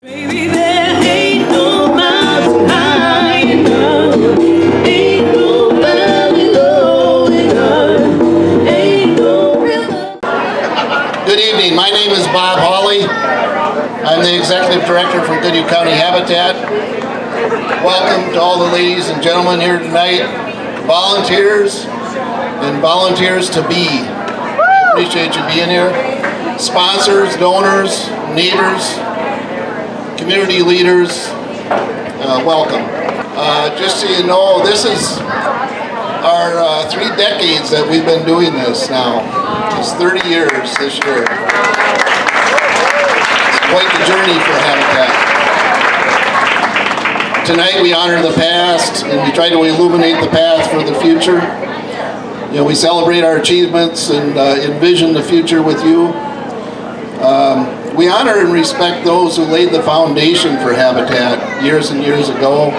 Baby, there ain't no mountain high enough, ain't no valley low enough, ain't no river. Good evening. My name is Bob Hawley. I'm the Executive Director for Goodhue County Habitat. Welcome to all the ladies and gentlemen here tonight, volunteers and volunteers to be. We appreciate you being here. Sponsors, donors, neighbors, community leaders, welcome. Just so you know, this is our 3 decades that we've been doing this now. It's 30 years this year. It's quite the journey for Habitat. Tonight we honor the past and we try to illuminate the path for the future. You know, we celebrate our achievements and envision the future with you. We honor and respect those who laid the foundation for Habitat years and years ago.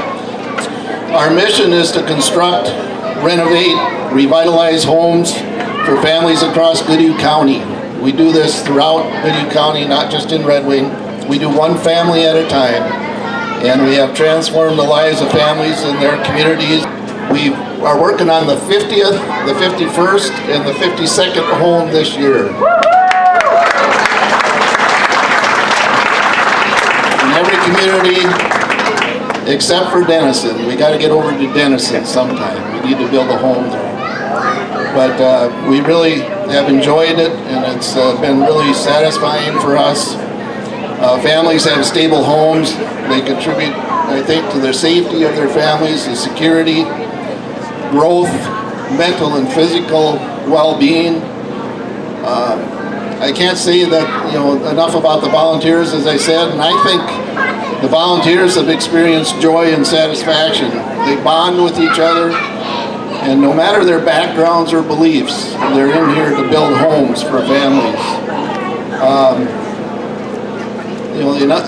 Our mission is to construct, renovate, revitalize homes for families across Goodhue County. We do this throughout Goodhue County, not just in Red Wing. We do one family at a time, and we have transformed the lives of families in their communities. We are working on the 50th, the 51st, and the 52nd home this year. Every community except for Denison. We got to get over to Denison sometime. We need to build a home there. But we really have enjoyed it, and it's been really satisfying for us. Families have stable homes. They contribute, I think, to the safety of their families, the security, growth, mental and physical well-being. I can't say that, enough about the volunteers, as I said, and I think the volunteers have experienced joy and satisfaction. They bond with each other, and no matter their backgrounds or beliefs, they're in here to build homes for families.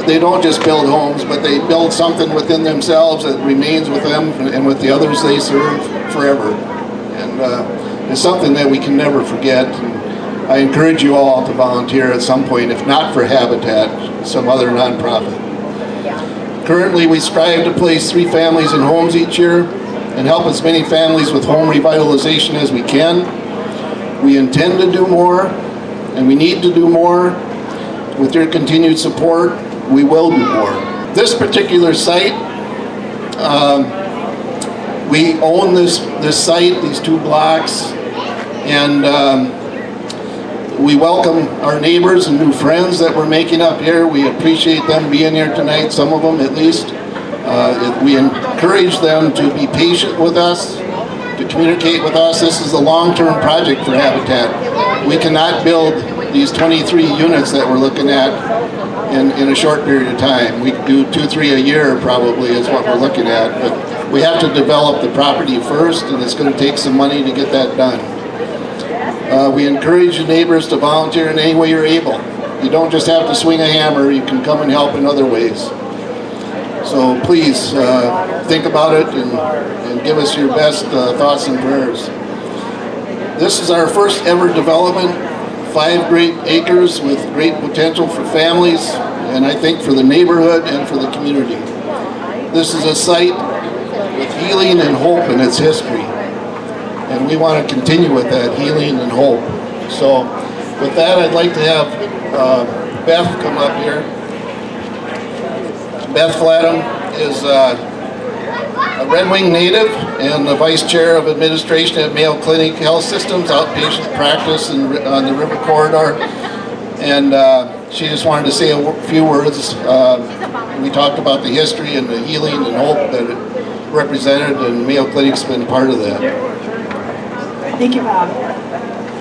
They don't just build homes, but they build something within themselves that remains with them and with the others they serve forever. And it's something that we can never forget. And I encourage you all to volunteer at some point, if not for Habitat, some other nonprofit. Currently, we strive to place 3 families in homes each year and help as many families with home revitalization as we can. We intend to do more, and we need to do more. With your continued support, we will do more. This particular site, we own this site, these 2 blocks, and we welcome our neighbors and new friends that we're making up here. We appreciate them being here tonight, some of them at least. We encourage them to be patient with us, to communicate with us. This is a long-term project for Habitat. We cannot build these 23 units that we're looking at in a short period of time. We do 2-3 a year probably is what we're looking at, but we have to develop the property first, and it's going to take some money to get that done. We encourage your neighbors to volunteer in any way you're able. You don't just have to swing a hammer, you can come and help in other ways. So please think about it and give us your best thoughts and prayers. This is our first ever development, 5 great acres with great potential for families, and I think for the neighborhood and for the community. This is a site with healing and hope in its history. And we want to continue with that healing and hope. So with that, I'd like to have Beth come up here. Beth Flatham is a Red Wing native and the Vice Chair of Administration at Mayo Clinic Health Systems, outpatient practice on the River Corridor. And she just wanted to say a few words. We talked about the history and the healing and hope that it represented, and Mayo Clinic's been part of that. Thank you, Bob.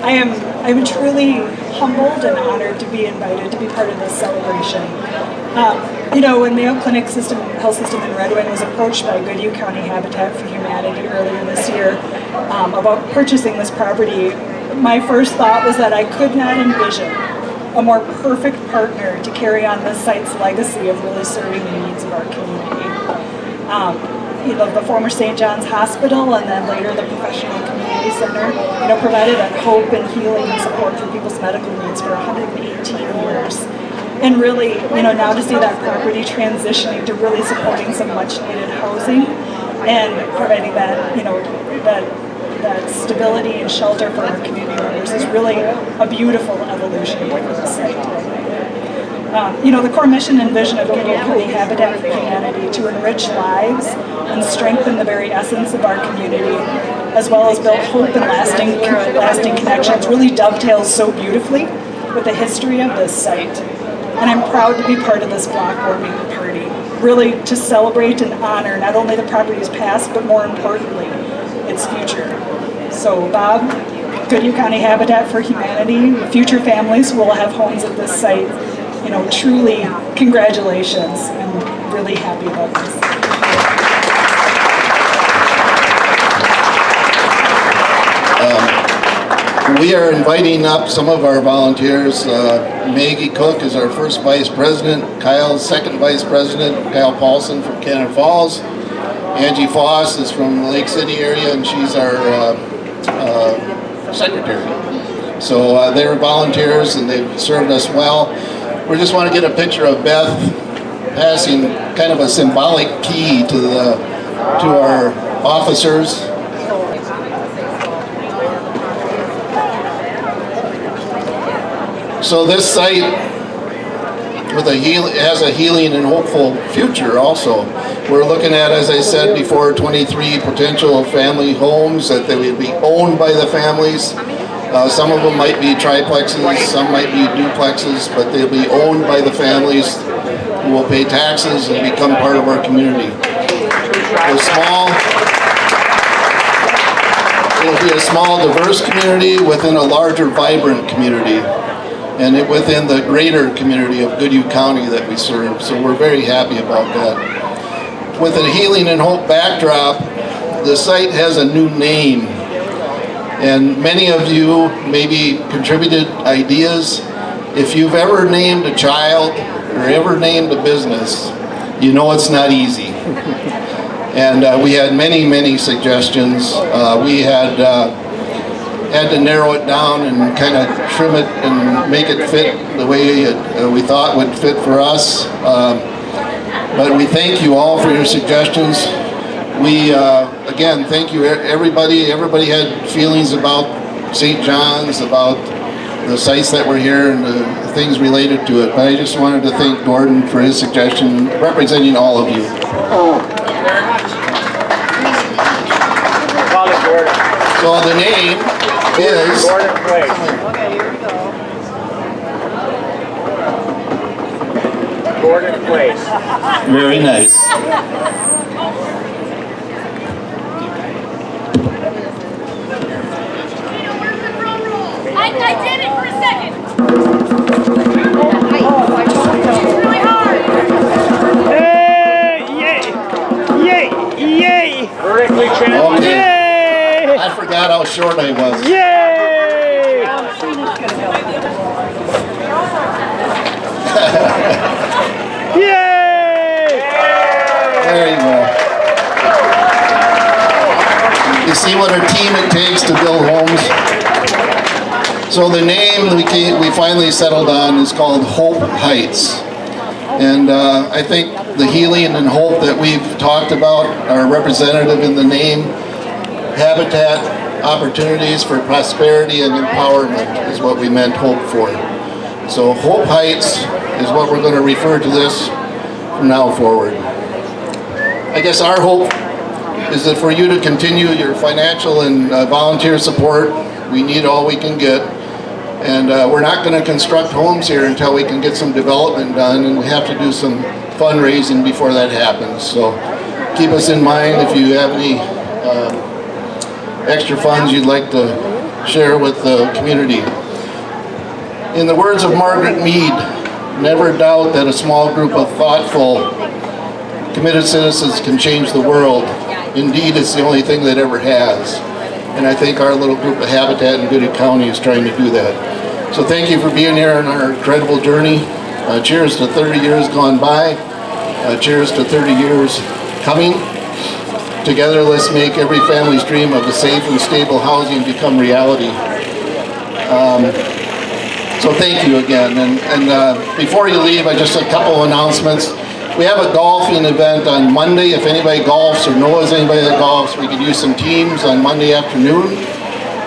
I'm truly humbled and honored to be invited to be part of this celebration. When Mayo Clinic Health System in Red Wing was approached by Goodhue County Habitat for Humanity earlier this year about purchasing this property, my first thought was that I could not envision a more perfect partner to carry on this site's legacy of really serving the needs of our community. The former St. John's Hospital and then later the Professional Community Center, provided that hope and healing and support for people's medical needs for 118 years. And really, now to see that property transitioning to really supporting some much needed housing and providing that, that stability and shelter for our community members is really a beautiful evolution for the site. The core mission and vision of Goodyear County Habitat for Humanity to enrich lives and strengthen the very essence of our community, as well as build hope and lasting connections, really dovetails so beautifully with the history of this site. And I'm proud to be part of this block warming party, really to celebrate and honor not only the property's past, but more importantly, its future. So Bob, Goodyear County Habitat for Humanity, future families will have homes at this site. Truly, congratulations. I'm really happy about this. We are inviting up some of our volunteers. Maggie Cook is our first vice president. Kyle's second vice president. Kyle Paulson from Cannon Falls. Angie Foss is from the Lake City area, and she's our secretary. So they're volunteers, and they've served us well. We just want to get a picture of Beth passing kind of a symbolic key to our officers. So this site has a healing and hopeful future also. We're looking at, as I said before, 23 potential family homes that they would be owned by the families. Some of them might be triplexes, some might be duplexes, but they'll be owned by the families who will pay taxes and become part of our community. It'll be a small, diverse community within a larger, vibrant community, and within the greater community of Goodyear County that we serve. So we're very happy about that. With a healing and hope backdrop, the site has a new name. And many of you maybe contributed ideas. If you've ever named a child or ever named a business, you know it's not easy. And we had many suggestions. We had to narrow it down and kind of trim it and make it fit the way we thought would fit for us. But we thank you all for your suggestions. We, again, thank you everybody. Everybody had feelings about St. John's, about the sites that were here and the things related to it. But I just wanted to thank Gordon for his suggestion, representing all of you. So the name is... Gordon Place. Okay, here we go. Gordon Place. Very nice. I did it for a second. It's really hard. Yay! Vertically challenged. Okay. Yay! I forgot how short I was. Yay! Yay! There you go. You see what a team it takes to build homes? So the name we finally settled on is called Hope Heights. And I think the healing and hope that we've talked about are representative in the name. Habitat, opportunities for prosperity and empowerment is what we meant hope for. So Hope Heights is what we're going to refer to this from now forward. I guess our hope is that for you to continue your financial and volunteer support. We need all we can get. And we're not going to construct homes here until we can get some development done, and we have to do some fundraising before that happens. So keep us in mind if you have any extra funds you'd like to share with the community. In the words of Margaret Mead, never doubt that a small group of thoughtful, committed citizens can change the world. Indeed, it's the only thing that ever has. And I think our little group of Habitat in Goodyear County is trying to do that. So thank you for being here on our incredible journey. Cheers to 30 years gone by. Cheers to 30 years coming. Together, let's make every family's dream of a safe and stable housing become reality. So thank you again. And before you leave, just a couple announcements. We have a golfing event on Monday. If anybody golfs or knows anybody that golfs, we could use some teams on Monday afternoon.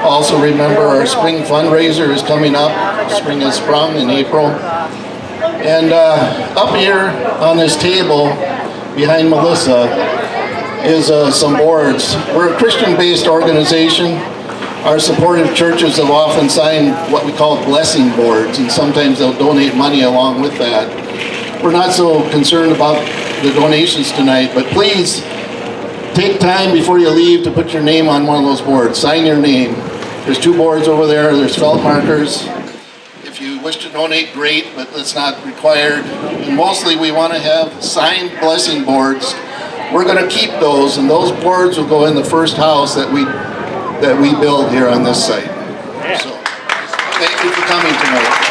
Also remember our spring fundraiser is coming up. Spring has sprung in April. And up here on this table behind Melissa is some boards. We're a Christian-based organization. Our supportive churches have often signed what we call blessing boards, and sometimes they'll donate money along with that. We're not so concerned about the donations tonight, but please take time before you leave to put your name on one of those boards. Sign your name. There's 2 boards over there. There's felt markers. If you wish to donate, great, but that's not required. And mostly we want to have signed blessing boards. We're going to keep those, and those boards will go in the first house that we build here on this site. So, thank you for coming tonight.